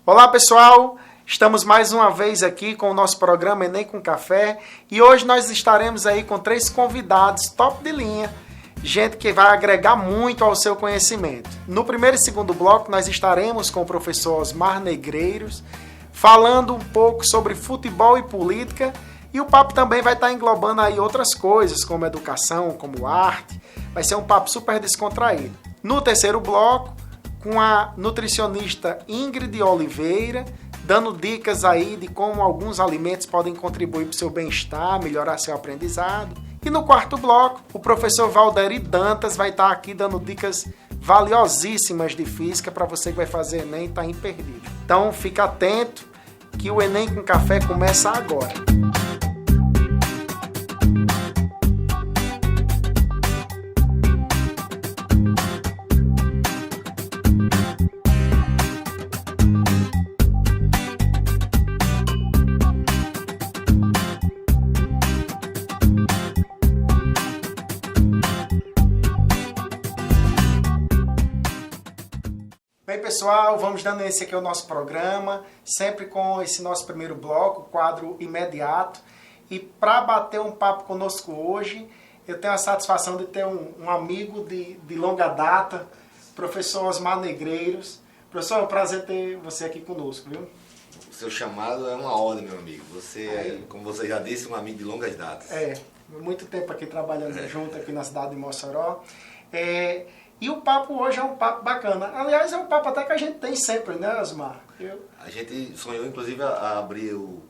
Olá pessoal, estamos mais uma vez aqui com o nosso programa Enem com Café e hoje nós estaremos aí com 3 convidados top de linha, gente que vai agregar muito ao seu conhecimento. No primeiro e segundo bloco nós estaremos com o professor Osmar Negreiros falando um pouco sobre futebol e política e o papo também vai estar englobando aí outras coisas como educação, como arte, vai ser um papo super descontraído. No terceiro bloco, com a nutricionista Ingrid Oliveira, dando dicas aí de como alguns alimentos podem contribuir para o seu bem-estar, melhorar seu aprendizado. E no quarto bloco, o professor Valderi Dantas vai estar aqui dando dicas valiosíssimas de física para você que vai fazer Enem e está imperdível. Então fica atento que o Enem com Café começa agora. Bem, pessoal, vamos dando esse aqui ao nosso programa, sempre com esse nosso primeiro bloco, quadro imediato. E para bater um papo conosco hoje, eu tenho a satisfação de ter um amigo de longa data, professor Osmar Negreiros. Professor, é um prazer ter você aqui conosco, viu? O seu chamado é uma ordem, meu amigo. Você é, como você já disse, um amigo de longas datas. Muito tempo aqui trabalhando junto aqui na cidade de Mossoró. E o papo hoje é um papo bacana. Aliás, é um papo até que a gente tem sempre, né, Osmar? A gente sonhou, inclusive, a abrir o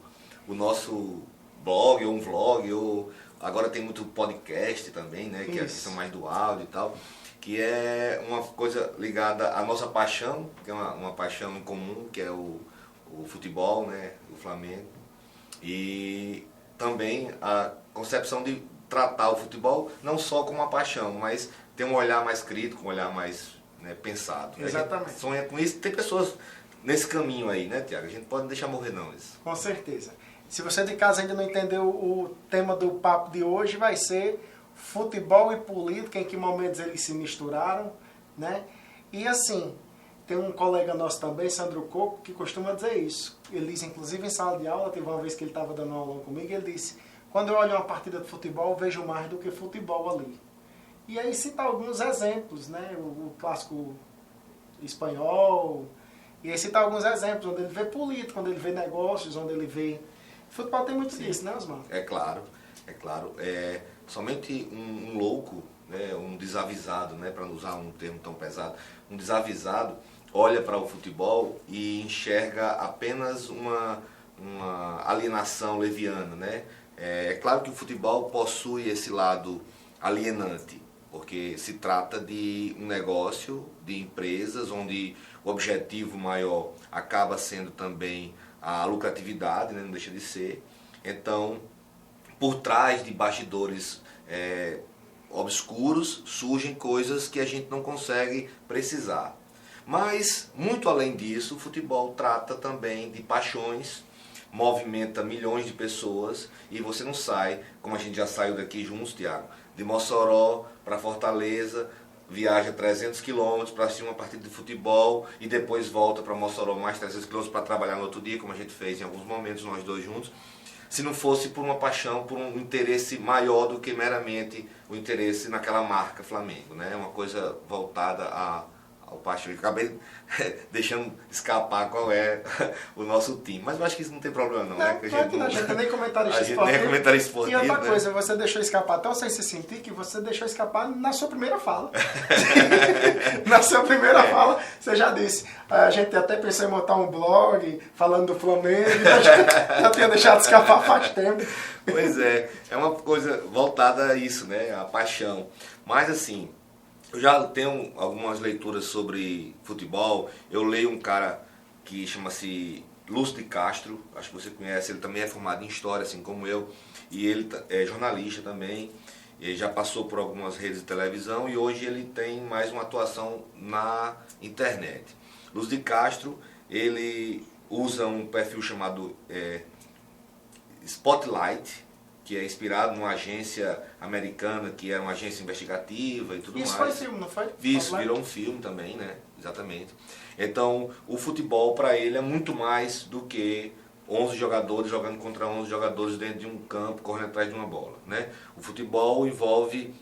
nosso blog, ou um vlog, ou agora tem muito podcast também, né? Que são mais do áudio e tal. Que é uma coisa ligada à nossa paixão, que é uma paixão em comum, que é o futebol, né? O Flamengo. E também a concepção de tratar o futebol não só como uma paixão, mas ter um olhar mais crítico, um olhar mais, né, pensado. Exatamente. A gente sonha com isso. Tem pessoas nesse caminho aí, né, Tiago? A gente pode deixar morrer não isso. Com certeza. Se você de casa ainda não entendeu o tema do papo de hoje, vai ser futebol e política, em que momentos eles se misturaram, né? E assim, tem um colega nosso também, Sandro Coco, que costuma dizer isso. Ele diz, inclusive em sala de aula, teve uma vez que ele estava dando aula comigo, ele disse, quando eu olho uma partida de futebol, eu vejo mais do que futebol ali. E aí cita alguns exemplos, né? O clássico espanhol, e aí cita alguns exemplos, onde ele vê política, onde ele vê negócios, onde ele vê... Futebol tem muito disso, né, Osmar? É claro. Somente um louco, né, um desavisado, né, para não usar um termo tão pesado, um desavisado olha para o futebol e enxerga apenas uma alienação leviana, né? É claro que o futebol possui esse lado alienante, porque se trata de um negócio de empresas onde o objetivo maior acaba sendo também a lucratividade, né? Não deixa de ser. Então, por trás de bastidores obscuros surgem coisas que a gente não consegue precisar. Mas, muito além disso, o futebol trata também de paixões, movimenta milhões de pessoas e você não sai, como a gente já saiu daqui juntos, Tiago, de Mossoró para Fortaleza, viaja 300 km para assistir uma partida de futebol e depois volta para Mossoró mais 300 km para trabalhar no outro dia, como a gente fez em alguns momentos, nós dois juntos, se não fosse por uma paixão, por um interesse maior do que meramente o interesse naquela marca Flamengo, né? É uma coisa voltada ao paixão. Eu acabei deixando escapar qual é o nosso time. Mas eu acho que isso não tem problema não, né? Que a gente não é nem comentarista esportivo. Nem é comentarista esportivo. E outra né? coisa, você deixou escapar, até sem se sentir, que você deixou escapar na sua primeira fala. Na sua primeira fala, você já disse. A gente até pensou em montar um blog falando do Flamengo, já tinha deixado escapar faz tempo. Pois é uma coisa voltada a isso, né? A paixão. Mas assim, eu já tenho algumas leituras sobre futebol. Eu leio um cara que chama-se Lúcio de Castro, acho que você conhece, ele também é formado em História, assim como eu, e ele é jornalista também, ele já passou por algumas redes de televisão e hoje ele tem mais uma atuação na internet. Lúcio de Castro, ele usa um perfil chamado Spotlight, que é inspirado numa agência americana, que era uma agência investigativa e tudo mais. Isso foi filme, não foi? Isso, virou um filme também, né? Exatamente. Então, o futebol para ele é muito mais do que 11 jogadores jogando contra 11 jogadores dentro de um campo, correndo atrás de uma bola, né? O futebol envolve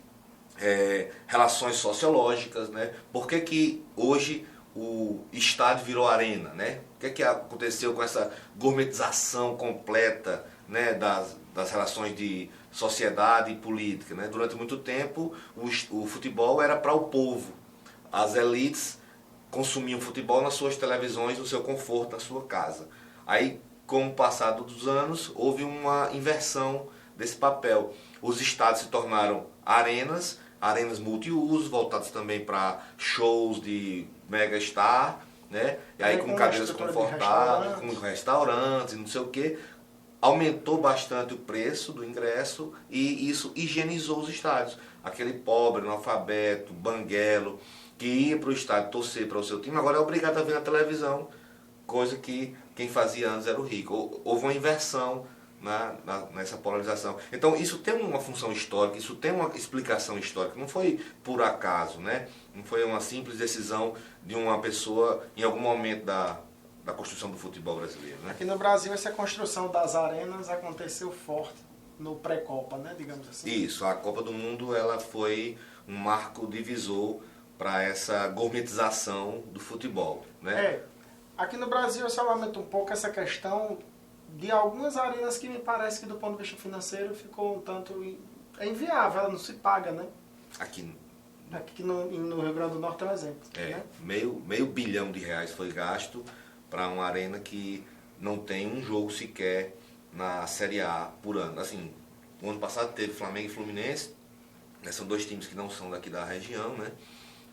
relações sociológicas, né? Por que hoje o estádio virou arena, né? O que aconteceu com essa gourmetização completa, né, das relações de sociedade e política, né? Durante muito tempo o futebol era para o povo. As elites consumiam futebol nas suas televisões, no seu conforto, na sua casa. Aí, com o passar dos anos, houve uma inversão desse papel. Os estádios se tornaram arenas multiuso, voltados também para shows de mega-star, né? E aí com cadeiras confortáveis, com restaurantes, não sei o quê. Aumentou bastante o preço do ingresso e isso higienizou os estádios. Aquele pobre, analfabeto, banguelo, que ia para o estádio torcer para o seu time, agora é obrigado a ver na televisão, coisa que quem fazia antes era o rico. Houve uma inversão nessa polarização. Então isso tem uma função histórica, isso tem uma explicação histórica, não foi por acaso, né? Não foi uma simples decisão de uma pessoa em algum momento da construção do futebol brasileiro, né? Aqui no Brasil essa construção das arenas aconteceu forte no pré-copa, né, digamos assim. Isso, a Copa do Mundo ela foi um marco divisor para essa gourmetização do futebol, né? Aqui no Brasil eu só lamento um pouco essa questão de algumas arenas que me parece que do ponto de vista financeiro ficou um tanto inviável, ela não se paga, né? Aqui no Rio Grande do Norte é um exemplo. Né? Meio bilhão de reais foi gasto para uma arena que não tem um jogo sequer na Série A por ano. Assim, o ano passado teve Flamengo e Fluminense, né? São dois times que não são daqui da região, né?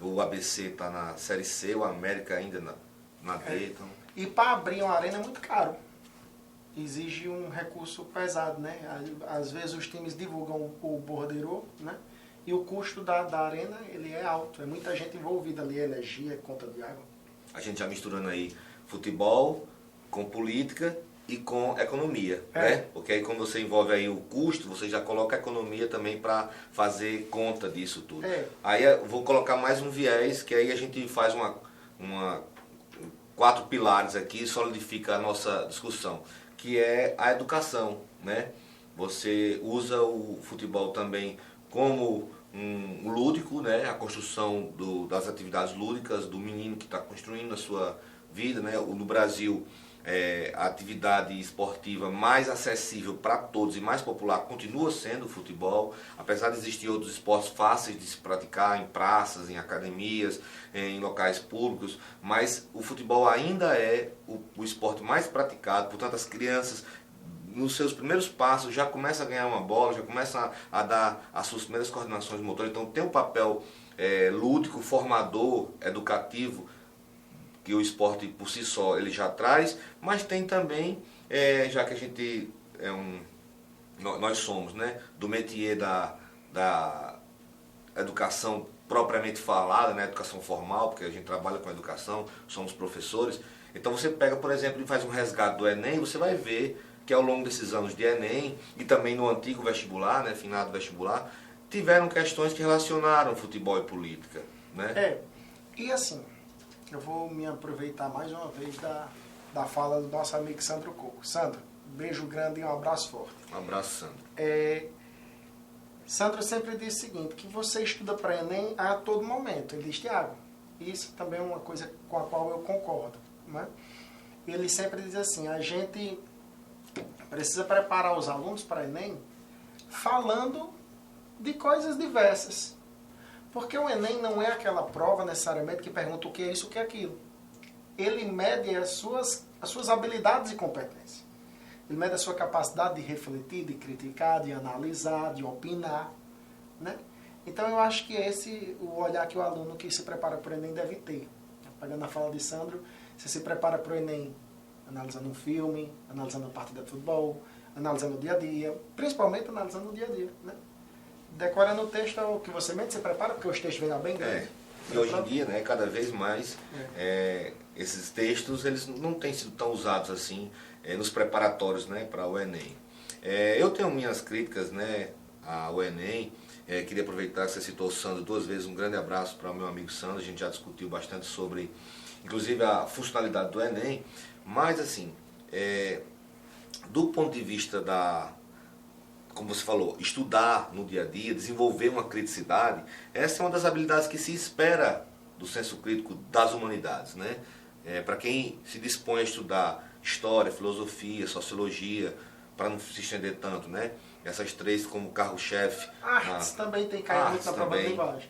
O ABC está na Série C, o América ainda na D. Então... E para abrir uma arena é muito caro. Exige um recurso pesado, né? Às vezes os times divulgam o bordeiro, né? E o custo da arena, ele é alto. É muita gente envolvida ali, energia, conta de água. A gente já misturando aí futebol com política e com economia, né? Porque aí quando você envolve aí o custo, você já coloca a economia também para fazer conta disso tudo. Aí eu vou colocar mais um viés, que aí a gente faz uma 4 pilares aqui e solidifica a nossa discussão, que é a educação, né? Você usa o futebol também como um lúdico, né? A construção das atividades lúdicas do menino que está construindo a sua vida, né? No Brasil, a atividade esportiva mais acessível para todos e mais popular continua sendo o futebol, apesar de existir outros esportes fáceis de se praticar em praças, em academias, em locais públicos, mas o futebol ainda é o esporte mais praticado. Portanto, as crianças nos seus primeiros passos já começam a ganhar uma bola, já começam a dar as suas primeiras coordenações motoras. Então tem um papel lúdico, formador, educativo, que o esporte por si só ele já traz, mas tem também, já que a gente nós somos, né, do métier da educação propriamente falada, né, educação formal, porque a gente trabalha com educação, somos professores. Então você pega, por exemplo, e faz um resgate do Enem, você vai ver que ao longo desses anos de Enem e também no antigo vestibular, né, finado vestibular, tiveram questões que relacionaram futebol e política, né? E assim, eu vou me aproveitar mais uma vez da fala do nosso amigo Sandro Coco. Sandro, beijo grande e um abraço forte. Um abraço, Sandro. Sandro sempre diz o seguinte, que você estuda para Enem a todo momento. Ele diz, Tiago, isso também é uma coisa com a qual eu concordo, né? Ele sempre diz assim, a gente precisa preparar os alunos para Enem falando de coisas diversas. Porque o Enem não é aquela prova necessariamente que pergunta o que é isso, o que é aquilo. Ele mede as suas habilidades e competências. Ele mede a sua capacidade de refletir, de criticar, de analisar, de opinar, né? Então eu acho que esse o olhar que o aluno que se prepara para o Enem deve ter. Pegando a fala de Sandro, você se prepara para o Enem analisando um filme, analisando a partida de futebol, analisando o dia a dia, principalmente analisando o dia a dia, né? Decorando o texto é o que você mente, se prepara, porque os textos vêm bem grande. E hoje em dia, né, cada vez mais, esses textos eles não têm sido tão usados assim nos preparatórios, né, para o Enem. Eu tenho minhas críticas, né, ao Enem. Queria aproveitar que você citou o Sandro 2 vezes. Um grande abraço para o meu amigo Sandro. A gente já discutiu bastante sobre, inclusive, a funcionalidade do Enem. Mas, assim, do ponto de vista como você falou, estudar no dia a dia, desenvolver uma criticidade, essa é uma das habilidades que se espera do senso crítico das humanidades, né? Para quem se dispõe a estudar história, filosofia, sociologia, para não se estender tanto, né? Essas três como carro-chefe. Artes também tem caído muito na prova de linguagem.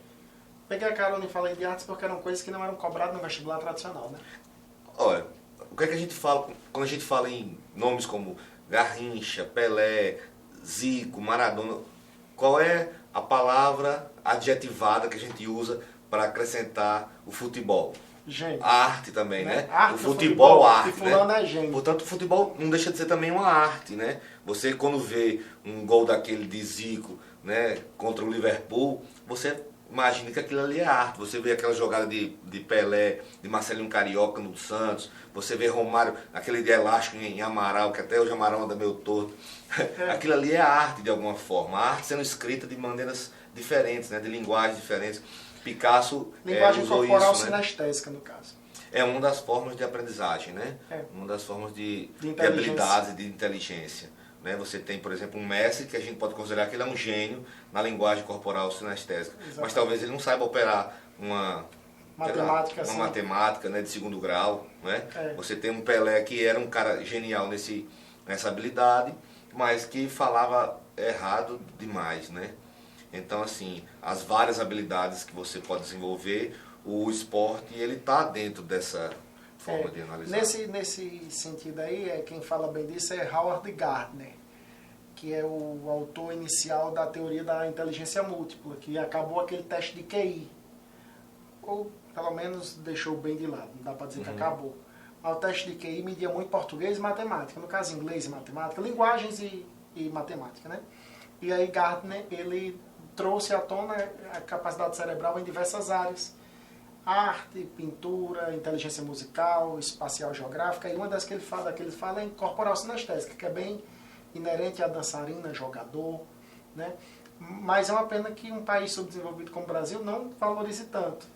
Peguei a carona e falei de artes porque eram coisas que não eram cobradas no vestibular tradicional, né? Olha, o que é que a gente fala quando a gente fala em nomes como Garrincha, Pelé, Zico, Maradona? Qual é a palavra adjetivada que a gente usa para acrescentar o futebol? Gênio. A arte também, né? Arte, o futebol, arte, e fulano né? é gênio. Portanto, o futebol não deixa de ser também uma arte, né? Você, quando vê um gol daquele de Zico, né, contra o Liverpool, você imagina que aquilo ali é arte. Você vê aquela jogada de Pelé, de Marcelinho Carioca no Santos, você vê Romário, aquele de elástico em Amaral, que até hoje Amaral anda meio torto. Aquilo ali é arte de alguma forma. A arte sendo escrita de maneiras diferentes, né, de linguagens diferentes. Picasso linguagem usou corporal isso, né? sinestésica, no caso. É uma das formas de aprendizagem, né? Uma das formas de habilidades e de inteligência. Né? Você tem, por exemplo, um Messi, que a gente pode considerar que ele é um gênio na linguagem corporal sinestésica. Exatamente. Mas talvez ele não saiba operar uma matemática, né, de segundo grau. Né? Você tem um Pelé que era um cara genial nessa habilidade, mas que falava errado demais. Né? Então, assim, as várias habilidades que você pode desenvolver, o esporte, ele está dentro dessa forma de analisar. Nesse sentido aí, quem fala bem disso é Howard Gardner, que é o autor inicial da teoria da inteligência múltipla, que acabou aquele teste de QI. Ou, pelo menos, deixou bem de lado, não dá para dizer que acabou. Mas o teste de QI media muito português e matemática, no caso inglês e matemática, linguagens e matemática, né? E aí Gardner, ele trouxe à tona a capacidade cerebral em diversas áreas. Arte, pintura, inteligência musical, espacial geográfica, e uma das que ele fala é em corporal sinestésica, que é bem inerente a dançarina, jogador, né? Mas é uma pena que um país subdesenvolvido como o Brasil não valorize tanto.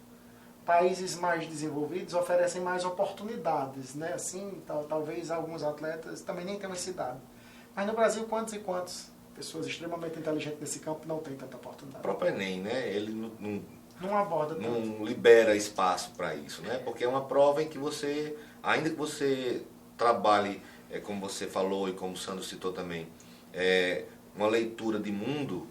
Países mais desenvolvidos oferecem mais oportunidades, né? Assim, talvez alguns atletas também nem tenham esse dado. Mas no Brasil, quantos e quantos pessoas extremamente inteligentes nesse campo não têm tanta oportunidade? O próprio Enem, né? Ele não aborda não tanto. Libera espaço para isso, né? Porque é uma prova em que você, ainda que você trabalhe, como você falou e como o Sandro citou também, uma leitura de mundo,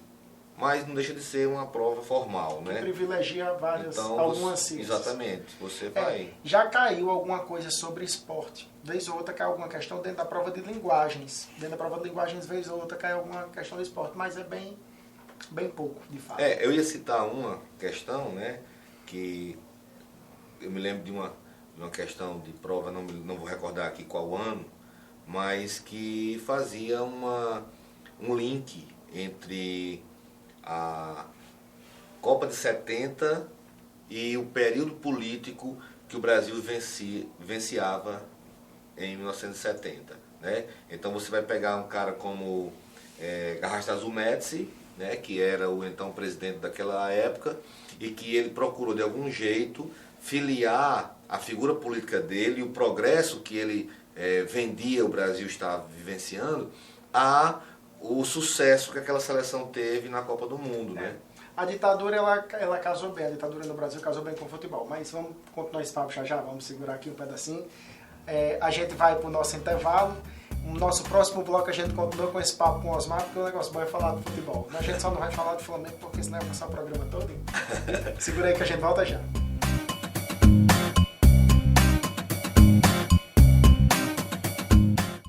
mas não deixa de ser uma prova formal, né? Que privilegia algumas ciências. Exatamente, você vai... Já caiu alguma coisa sobre esporte, vez ou outra cai alguma questão dentro da prova de linguagens. Dentro da prova de linguagens, vez ou outra cai alguma questão de esporte, mas é bem pouco, de fato. Eu ia citar uma questão, né, que eu me lembro de uma questão de prova, não vou recordar aqui qual ano, mas que fazia um link entre a Copa de 70 e o período político que o Brasil vivenciava em 1970. Né? Então você vai pegar um cara como Garrastazu Médici, né, que era o então presidente daquela época, e que ele procurou de algum jeito filiar a figura política dele e o progresso que ele vendia o Brasil estava vivenciando a o sucesso que aquela seleção teve na Copa do Mundo, né? A ditadura, ela casou bem, a ditadura no Brasil casou bem com o futebol, mas vamos continuar esse papo já, vamos segurar aqui um pedacinho. A gente vai para o nosso intervalo, no nosso próximo bloco a gente continua com esse papo com o Osmar, porque o negócio bom é falar de futebol. A gente só não vai falar de Flamengo, porque senão vai passar o programa todo. Segura aí que a gente volta já.